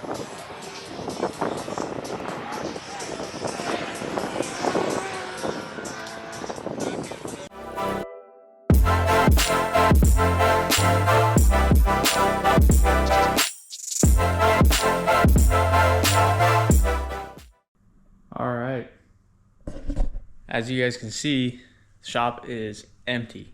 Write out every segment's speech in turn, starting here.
All right, as you guys can see, the shop is empty.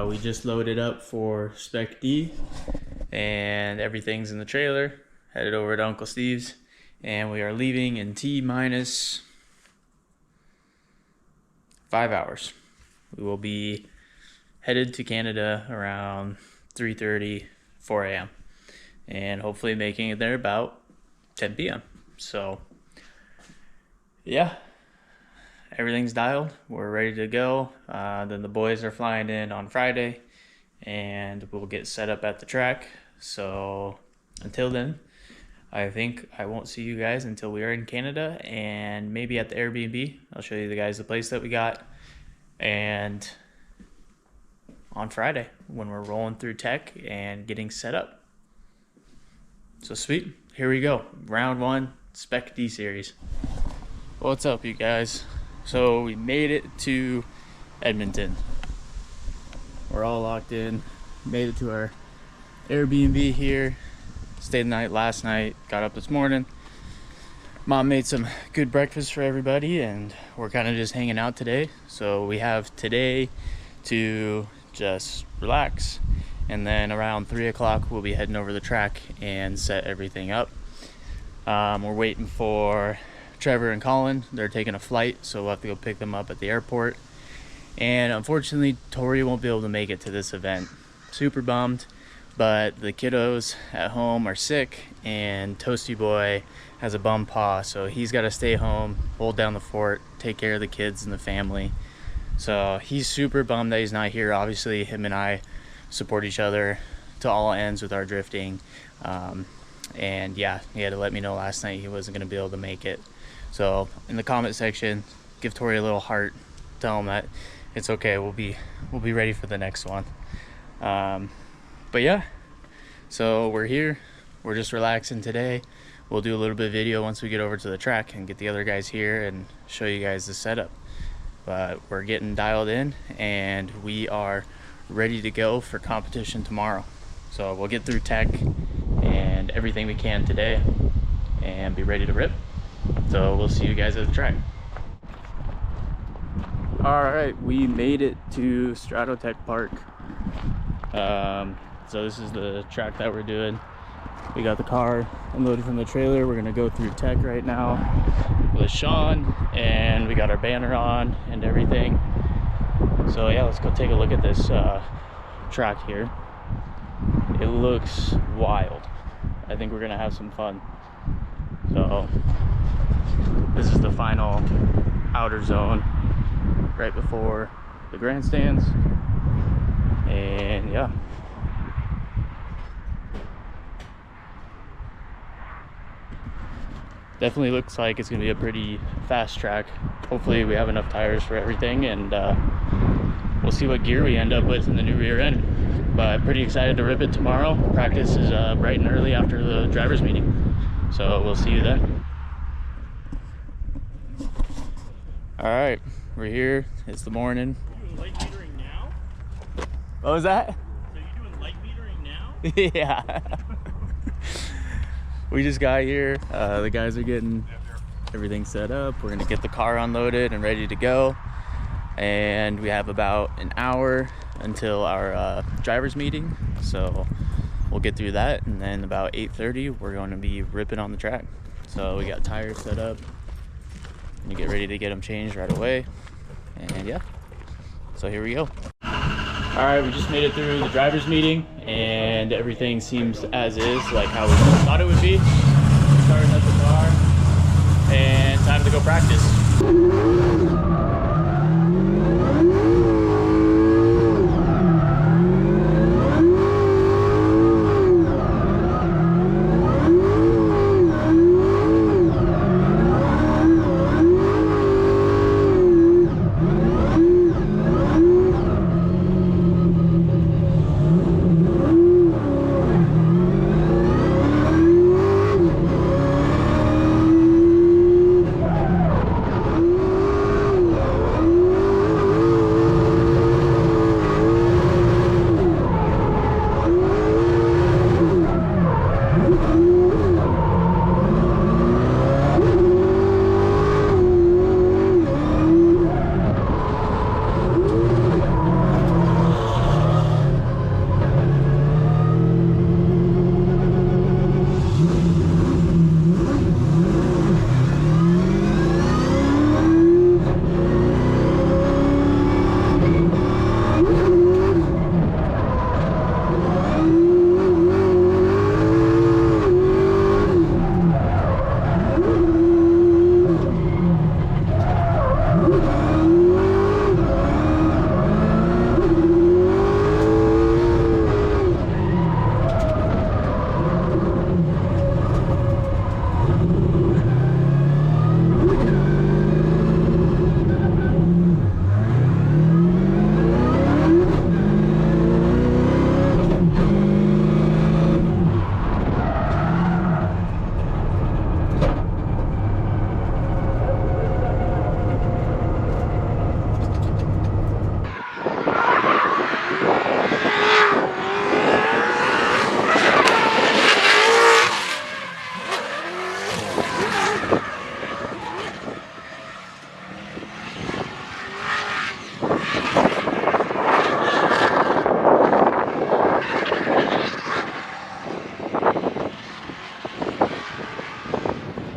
We just loaded up for Spec-D and everything's in the trailer, headed over to Uncle Steve's, and we are leaving in T-minus 5 hours. We will be headed to Canada around 3:30, 4 a.m. and hopefully making it there about 10 p.m. So yeah, everything's dialed. We're ready to go. Then the boys are flying in on Friday and we'll get set up at the track. So until then, I think I won't see you guys until we are in Canada and maybe at the Airbnb. I'll show you the guys the place that we got, and on Friday when we're rolling through tech and getting set up. So sweet, here we go. Round 1, Spec-D Series. What's up, you guys? So we made it to Edmonton. We're all locked in. Made it to our Airbnb here. Stayed the night last night. Got up this morning. Mom made some good breakfast for everybody, and we're kind of just hanging out today. So we have today to just relax, and then around 3 o'clock we'll be heading over to the track and set everything up. We're waiting for Trevor and Colin. They're taking a flight, so we'll have to go pick them up at the airport. And unfortunately, Tori won't be able to make it to this event. Super bummed, but the kiddos at home are sick, and Toasty Boy has a bum paw, so he's got to stay home, hold down the fort, take care of the kids and the family. So he's super bummed that he's not here. Obviously, him and I support each other to all ends with our drifting. And yeah, he had to let me know last night he wasn't going to be able to make it. So in the comment section, give Tori a little heart, tell him that it's okay, we'll be ready for the next one. But yeah, so we're here, we're just relaxing today. We'll do a little bit of video once we get over to the track and get the other guys here and show you guys the setup. But we're getting dialed in and we are ready to go for competition tomorrow. So we'll get through tech and everything we can today and be ready to rip. So we'll see you guys at the track. All right, we made it to Stratotech Park. So this is the track that we're doing. We got the car unloaded from the trailer. We're gonna go through tech right now with Sean, and we got our banner on and everything. So yeah, let's go take a look at this track here. It looks wild. I think we're gonna have some fun. So this is the final outer zone right before the grandstands, and yeah, definitely looks like it's gonna be a pretty fast track. Hopefully we have enough tires for everything, and we'll see what gear we end up with in the new rear end. But pretty excited to rip it tomorrow. Practice is bright and early after the drivers meeting, so we'll see you then. All right, we're here. It's the morning. You doing light metering now? What was that? So you doing light metering now? Yeah. We just got here. The guys are getting everything set up. We're gonna get the car unloaded and ready to go. And we have about an hour until our drivers meeting. So we'll get through that, and then about 8:30 we're going to be ripping on the track. So we got tires set up. You get ready to get them changed right away, and yeah, so here we go. All right, we just made it through the drivers meeting and everything seems as is, like how we thought it would be. We started at the car and time to go practice.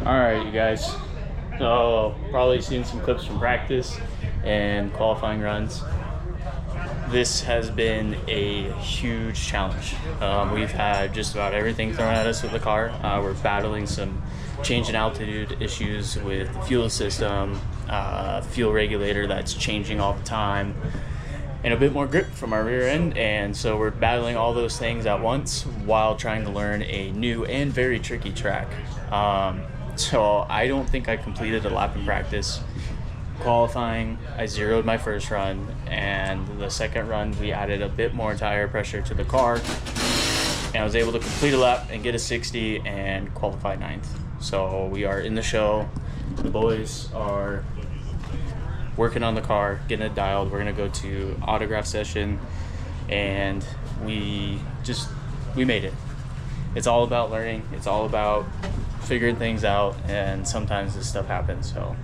All right, you guys. So probably seen some clips from practice and qualifying runs. This has been a huge challenge. We've had just about everything thrown at us with the car. We're battling some change in altitude issues with the fuel system, fuel regulator that's changing all the time, and a bit more grip from our rear end. And so we're battling all those things at once while trying to learn a new and very tricky track. So I don't think I completed a lap in practice. Qualifying, I zeroed my first run, and the second run we added a bit more tire pressure to the car, and I was able to complete a lap and get a 60 and qualify 9th. So we are in the show. The boys are working on the car, getting it dialed. We're gonna go to autograph session, and we made it. It's all about learning. It's all about figuring things out, and sometimes this stuff happens. So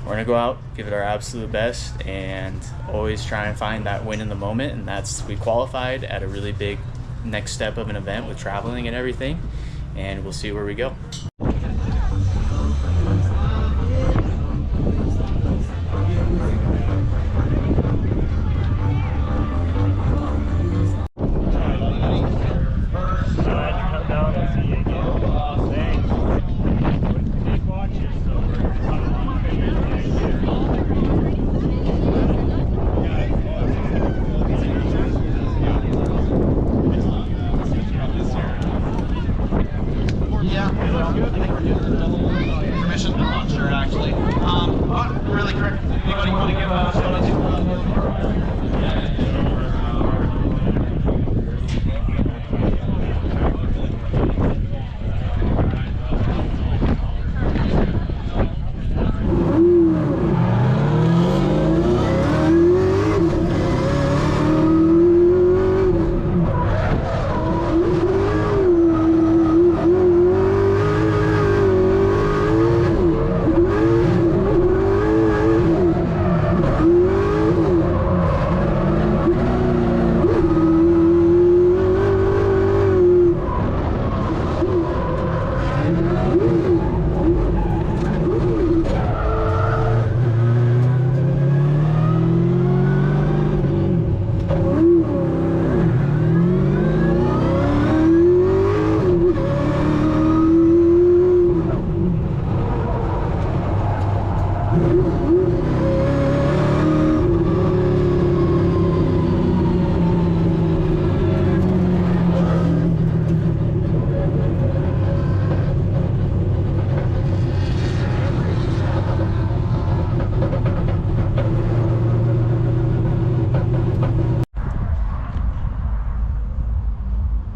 we're gonna go out, give it our absolute best, and always try and find that win in the moment. And that's, we qualified at a really big next step of an event with traveling and everything, and we'll see where we go. Permission? I'm not sure actually. Really quick. Anybody want to give a shout out to?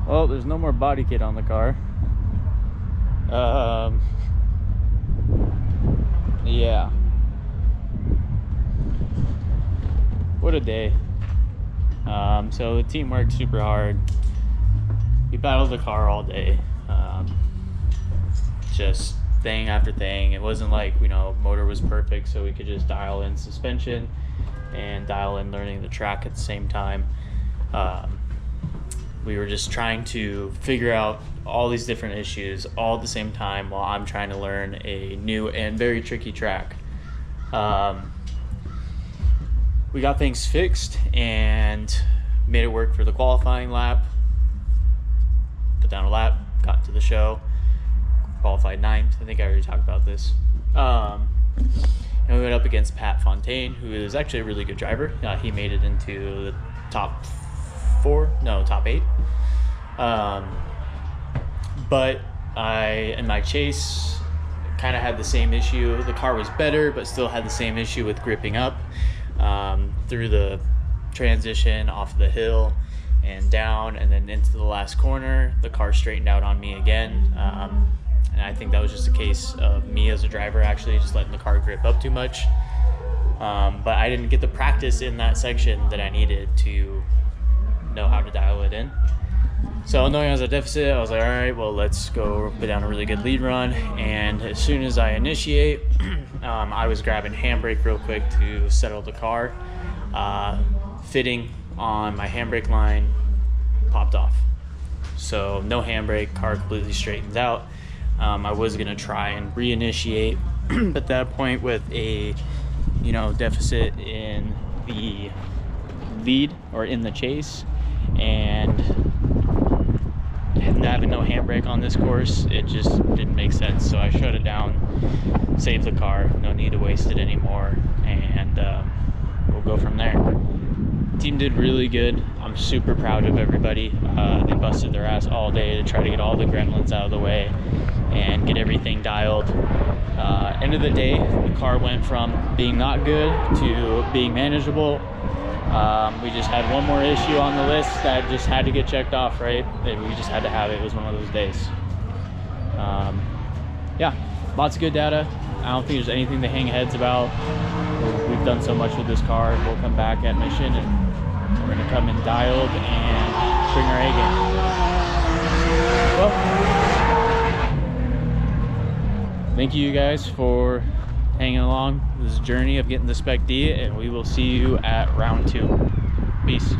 Well, there's no more body kit on the car. Yeah. What a day. So the team worked super hard. We battled the car all day. Just thing after thing. It wasn't like, motor was perfect, so we could just dial in suspension and dial in learning the track at the same time. We were just trying to figure out all these different issues all at the same time while I'm trying to learn a new and very tricky track. We got things fixed and made it work for the qualifying lap. Put down a lap, got to the show, qualified 9th. I think I already talked about this. And we went up against Pat Fontaine, who is actually a really good driver. He made it into the top 8. But in my chase, kind of had the same issue. The car was better, but still had the same issue with gripping up through the transition off the hill and down, and then into the last corner. The car straightened out on me again. And I think that was just a case of me as a driver actually just letting the car grip up too much. But I didn't get the practice in that section that I needed to know how to dial it in. So knowing I was a deficit, I was like, all right, well, let's go put down a really good lead run. And as soon as I initiate, I was grabbing handbrake real quick to settle the car. Fitting on my handbrake line popped off. So no handbrake, car completely straightens out. I was gonna try and reinitiate, but at that point with a deficit in the lead or in the chase, and having no handbrake on this course, it just didn't make sense. So I shut it down, saved the car, no need to waste it anymore, and we'll go from there. Team did really good. I'm super proud of everybody. They busted their ass all day to try to get all the gremlins out of the way and get everything dialed. End of the day, the car went from being not good to being manageable. We just had one more issue on the list that just had to get checked off, right? We just had to have it. It was one of those days. Yeah, lots of good data. I don't think there's anything to hang heads about. We've done so much with this car. We'll come back at mission and we're gonna come in dialed and bring our A game. Well, thank you guys for hanging along this journey of getting the Spec-D, and we will see you at round 2. Peace.